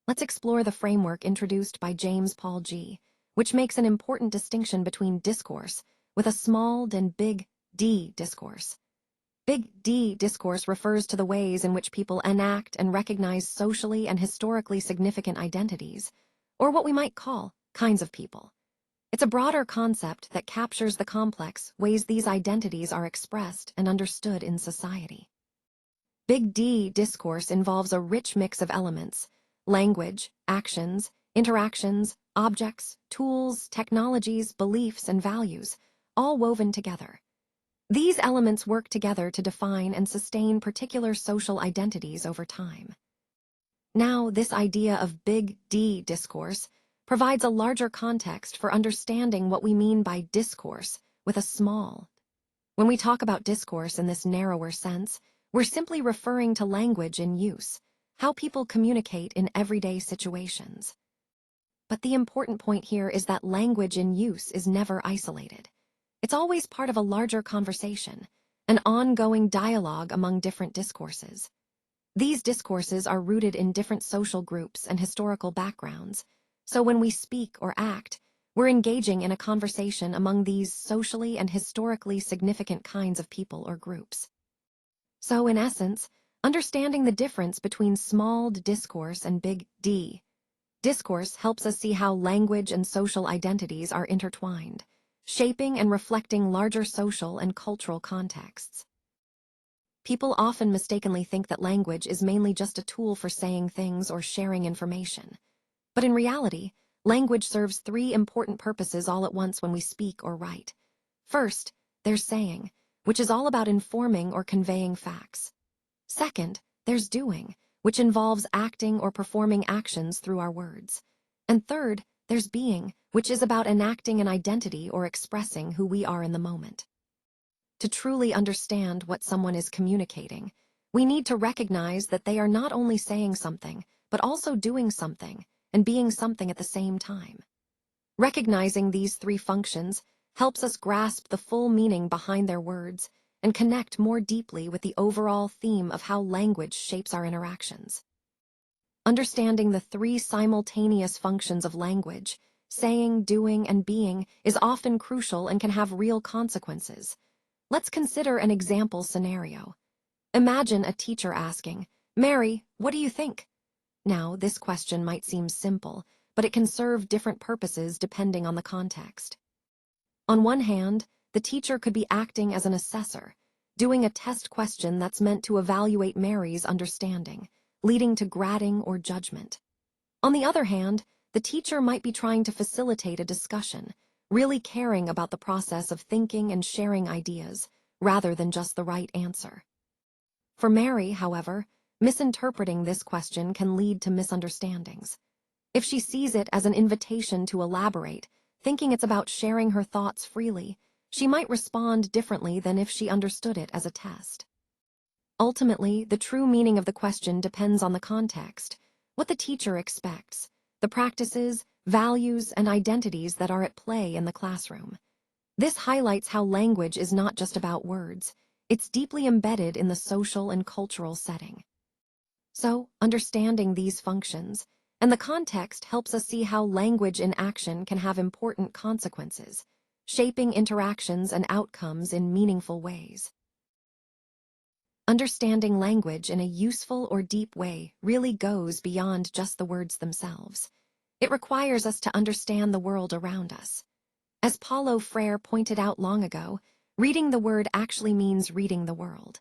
let's explore the framework introduced by James Paul G., which makes an important distinction between discourse with a small and big D discourse. Big D discourse refers to the ways in which people enact and recognize socially and historically significant identities, or what we might call kinds of people. It's a broader concept that captures the complex ways these identities are expressed and understood in society. Big D discourse involves a rich mix of elements: language, actions, interactions, objects, tools, technologies, beliefs, and values, all woven together. These elements work together to define and sustain particular social identities over time. Now, this idea of Big D discourse provides a larger context for understanding what we mean by discourse with a small. When we talk about discourse in this narrower sense, we're simply referring to language in use, how people communicate in everyday situations. But the important point here is that language in use is never isolated. It's always part of a larger conversation, an ongoing dialogue among different discourses. These discourses are rooted in different social groups and historical backgrounds, so when we speak or act, we're engaging in a conversation among these socially and historically significant kinds of people or groups. So, in essence, understanding the difference between small d discourse and big D discourse helps us see how language and social identities are intertwined, shaping and reflecting larger social and cultural contexts. People often mistakenly think that language is mainly just a tool for saying things or sharing information. But in reality, language serves three important purposes all at once when we speak or write. First, there's saying, which is all about informing or conveying facts. Second, there's doing, which involves acting or performing actions through our words. And third, there's being, which is about enacting an identity or expressing who we are in the moment. To truly understand what someone is communicating, we need to recognize that they are not only saying something, but also doing something and being something at the same time. Recognizing these three functions helps us grasp the full meaning behind their words and connect more deeply with the overall theme of how language shapes our interactions. Understanding the three simultaneous functions of language, saying, doing, and being, is often crucial and can have real consequences. Let's consider an example scenario. Imagine a teacher asking, "Mary, what do you think?" Now, this question might seem simple, but it can serve different purposes depending on the context. On one hand, the teacher could be acting as an assessor, doing a test question that's meant to evaluate Mary's understanding, leading to grading or judgment. On the other hand, the teacher might be trying to facilitate a discussion, really caring about the process of thinking and sharing ideas, rather than just the right answer. For Mary, however, misinterpreting this question can lead to misunderstandings. If she sees it as an invitation to elaborate, thinking it's about sharing her thoughts freely, she might respond differently than if she understood it as a test. Ultimately, the true meaning of the question depends on the context, what the teacher expects, the practices, values, and identities that are at play in the classroom. This highlights how language is not just about words, it's deeply embedded in the social and cultural setting. So, understanding these functions and the context helps us see how language in action can have important consequences, shaping interactions and outcomes in meaningful ways. Understanding language in a useful or deep way really goes beyond just the words themselves. It requires us to understand the world around us. As Paulo Freire pointed out long ago, reading the word actually means reading the world.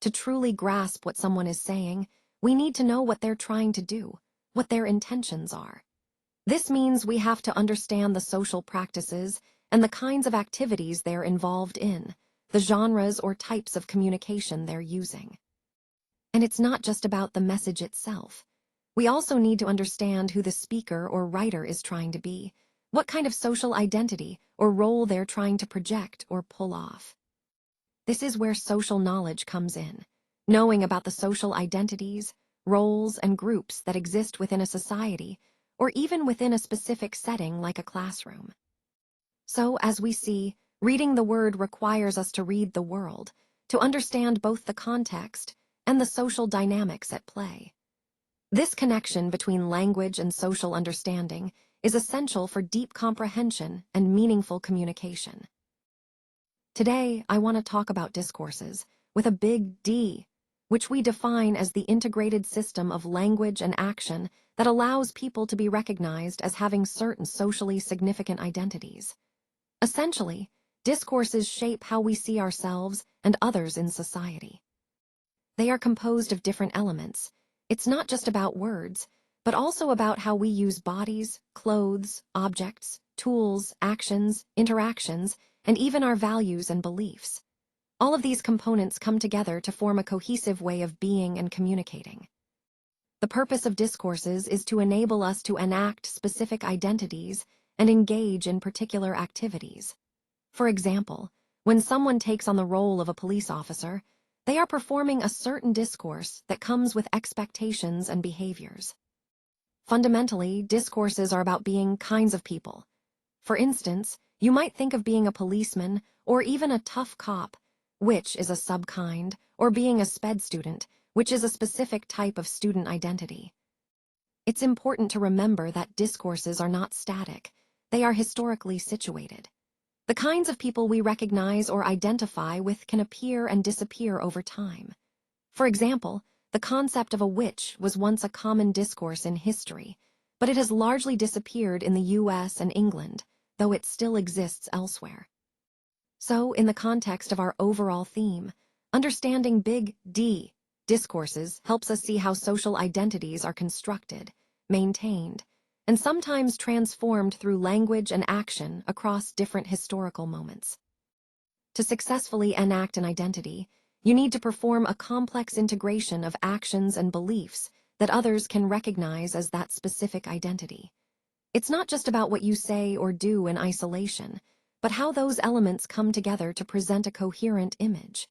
To truly grasp what someone is saying, we need to know what they're trying to do, what their intentions are. This means we have to understand the social practices and the kinds of activities they're involved in, the genres or types of communication they're using. And it's not just about the message itself. We also need to understand who the speaker or writer is trying to be, what kind of social identity or role they're trying to project or pull off. This is where social knowledge comes in, knowing about the social identities, roles, and groups that exist within a society, or even within a specific setting like a classroom. So, as we see, reading the word requires us to read the world, to understand both the context and the social dynamics at play. This connection between language and social understanding is essential for deep comprehension and meaningful communication. Today, I want to talk about discourses, with a big D, which we define as the integrated system of language and action that allows people to be recognized as having certain socially significant identities. Essentially, discourses shape how we see ourselves and others in society. They are composed of different elements. It's not just about words, but also about how we use bodies, clothes, objects, tools, actions, interactions, and even our values and beliefs. All of these components come together to form a cohesive way of being and communicating. The purpose of discourses is to enable us to enact specific identities and engage in particular activities. For example, when someone takes on the role of a police officer, they are performing a certain discourse that comes with expectations and behaviors. Fundamentally, discourses are about being kinds of people. For instance, you might think of being a policeman or even a tough cop, which is a subkind, or being a sped student, which is a specific type of student identity. It's important to remember that discourses are not static. They are historically situated. The kinds of people we recognize or identify with can appear and disappear over time. For example, the concept of a witch was once a common discourse in history, but it has largely disappeared in the US and England, though it still exists elsewhere. So, in the context of our overall theme, understanding big D discourses helps us see how social identities are constructed, maintained, and sometimes transformed through language and action across different historical moments. To successfully enact an identity, you need to perform a complex integration of actions and beliefs that others can recognize as that specific identity. It's not just about what you say or do in isolation, but how those elements come together to present a coherent image.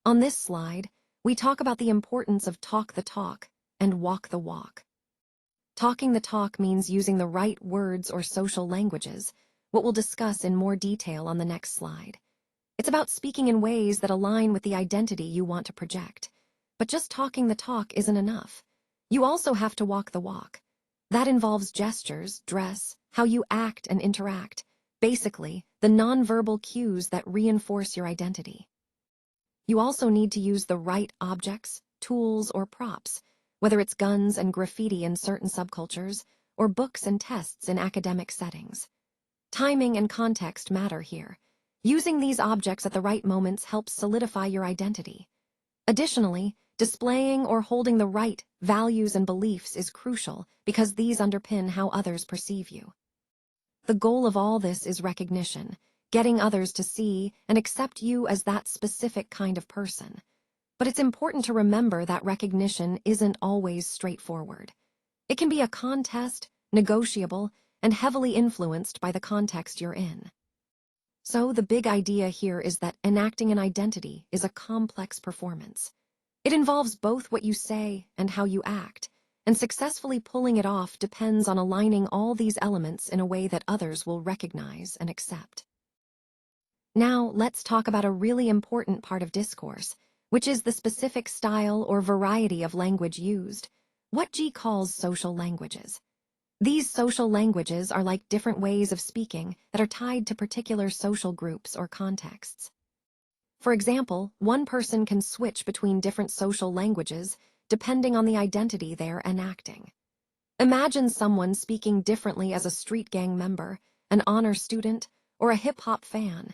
On this slide, we talk about the importance of talk the talk and walk the walk. Talking the talk means using the right words or social languages, what we'll discuss in more detail on the next slide. It's about speaking in ways that align with the identity you want to project. But just talking the talk isn't enough. You also have to walk the walk. That involves gestures, dress, how you act and interact, basically, the nonverbal cues that reinforce your identity. You also need to use the right objects, tools, or props, whether it's guns and graffiti in certain subcultures, or books and tests in academic settings. Timing and context matter here. Using these objects at the right moments helps solidify your identity. Additionally, displaying or holding the right values and beliefs is crucial because these underpin how others perceive you. The goal of all this is recognition, getting others to see and accept you as that specific kind of person. But it's important to remember that recognition isn't always straightforward. It can be a contest, negotiable, and heavily influenced by the context you're in. So the big idea here is that enacting an identity is a complex performance. It involves both what you say and how you act, and successfully pulling it off depends on aligning all these elements in a way that others will recognize and accept. Now, let's talk about a really important part of discourse, which is the specific style or variety of language used, what G calls social languages. These social languages are like different ways of speaking that are tied to particular social groups or contexts. For example, one person can switch between different social languages depending on the identity they're enacting. Imagine someone speaking differently as a street gang member, an honor student, or a hip-hop fan.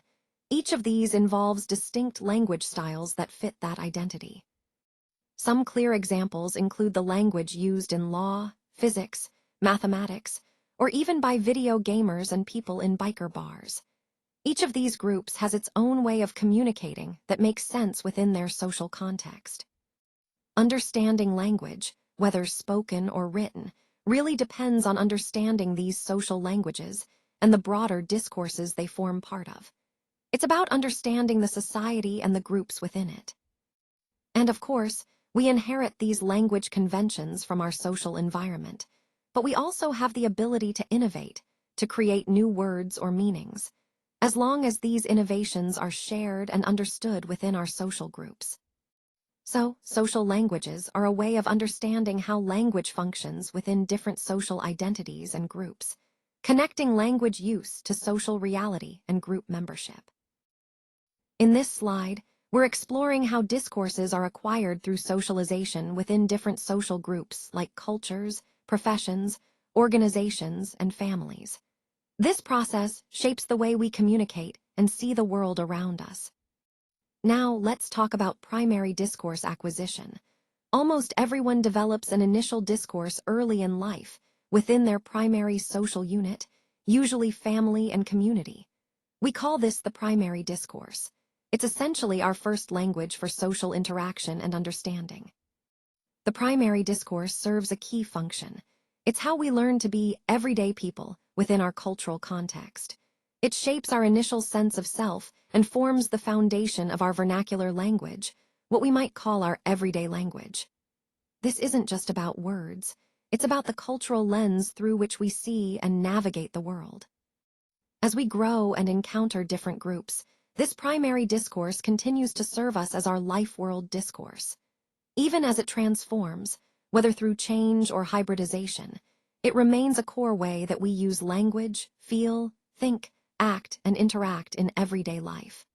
Each of these involves distinct language styles that fit that identity. Some clear examples include the language used in law, physics, mathematics, or even by video gamers and people in biker bars. Each of these groups has its own way of communicating that makes sense within their social context. Understanding language, whether spoken or written, really depends on understanding these social languages and the broader discourses they form part of. It's about understanding the society and the groups within it. And of course, we inherit these language conventions from our social environment, but we also have the ability to innovate, to create new words or meanings, as long as these innovations are shared and understood within our social groups. So, social languages are a way of understanding how language functions within different social identities and groups, connecting language use to social reality and group membership. In this slide, we're exploring how discourses are acquired through socialization within different social groups like cultures, professions, organizations, and families. This process shapes the way we communicate and see the world around us. Now, let's talk about primary discourse acquisition. Almost everyone develops an initial discourse early in life within their primary social unit, usually family and community. We call this the primary discourse. It's essentially our first language for social interaction and understanding. The primary discourse serves a key function. It's how we learn to be everyday people within our cultural context. It shapes our initial sense of self and forms the foundation of our vernacular language, what we might call our everyday language. This isn't just about words. It's about the cultural lens through which we see and navigate the world. As we grow and encounter different groups, this primary discourse continues to serve us as our life-world discourse. Even as it transforms, whether through change or hybridization, it remains a core way that we use language, feel, think, act, and interact in everyday life.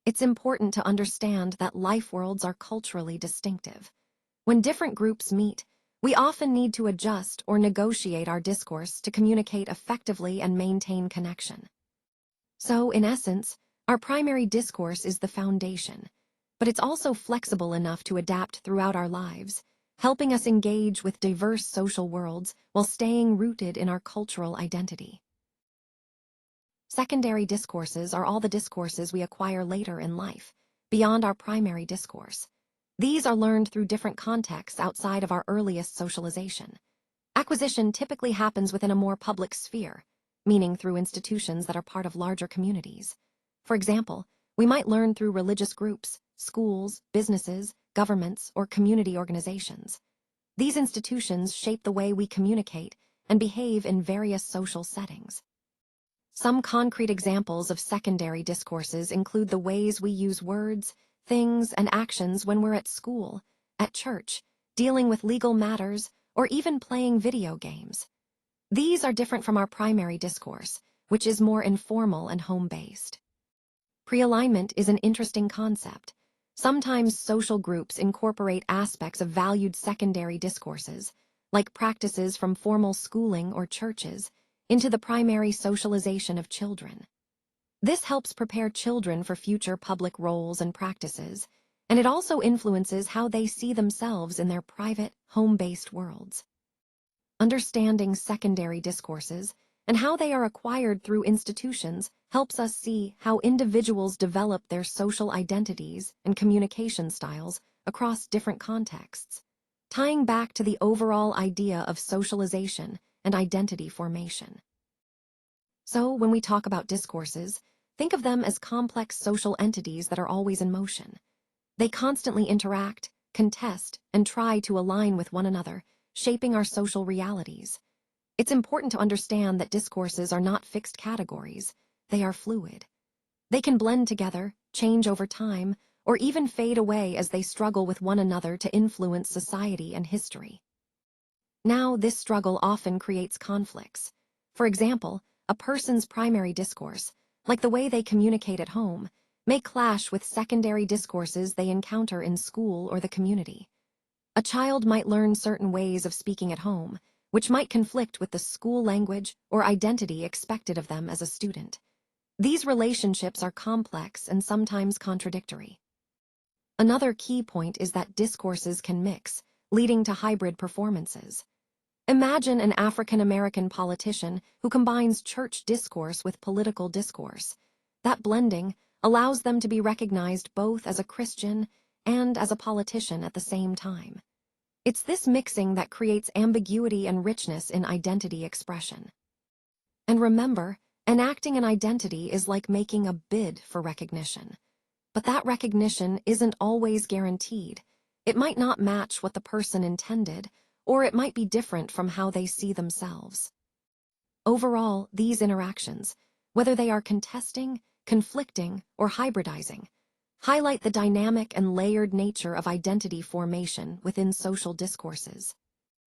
It's important to understand that life worlds are culturally distinctive. When different groups meet, we often need to adjust or negotiate our discourse to communicate effectively and maintain connection. So, in essence, our primary discourse is the foundation, but it's also flexible enough to adapt throughout our lives, helping us engage with diverse social worlds while staying rooted in our cultural identity. Secondary discourses are all the discourses we acquire later in life, beyond our primary discourse. These are learned through different contexts outside of our earliest socialization. Acquisition typically happens within a more public sphere, meaning through institutions that are part of larger communities. For example, we might learn through religious groups, schools, businesses, governments, or community organizations. These institutions shape the way we communicate and behave in various social settings. Some concrete examples of secondary discourses include the ways we use words, things, and actions when we're at school, at church, dealing with legal matters, or even playing video games. These are different from our primary discourse, which is more informal and home-based. Pre-alignment is an interesting concept. Sometimes social groups incorporate aspects of valued secondary discourses, like practices from formal schooling or churches, into the primary socialization of children. This helps prepare children for future public roles and practices, and it also influences how they see themselves in their private, home-based worlds. Understanding secondary discourses and how they are acquired through institutions helps us see how individuals develop their social identities and communication styles across different contexts, tying back to the overall idea of socialization and identity formation. So, when we talk about discourses, think of them as complex social entities that are always in motion. They constantly interact, contest, and try to align with one another, shaping our social realities. It's important to understand that discourses are not fixed categories. They are fluid. They can blend together, change over time, or even fade away as they struggle with one another to influence society and history. Now, this struggle often creates conflicts. For example, a person's primary discourse, like the way they communicate at home, may clash with secondary discourses they encounter in school or the community. A child might learn certain ways of speaking at home, which might conflict with the school language or identity expected of them as a student. These relationships are complex and sometimes contradictory. Another key point is that discourses can mix, leading to hybrid performances. Imagine an African-American politician who combines church discourse with political discourse. That blending allows them to be recognized both as a Christian and as a politician at the same time. It's this mixing that creates ambiguity and richness in identity expression. And remember, enacting an identity is like making a bid for recognition. But that recognition isn't always guaranteed. It might not match what the person intended, or it might be different from how they see themselves. Overall, these interactions, whether they are contesting, conflicting, or hybridizing, highlight the dynamic and layered nature of identity formation within social discourses.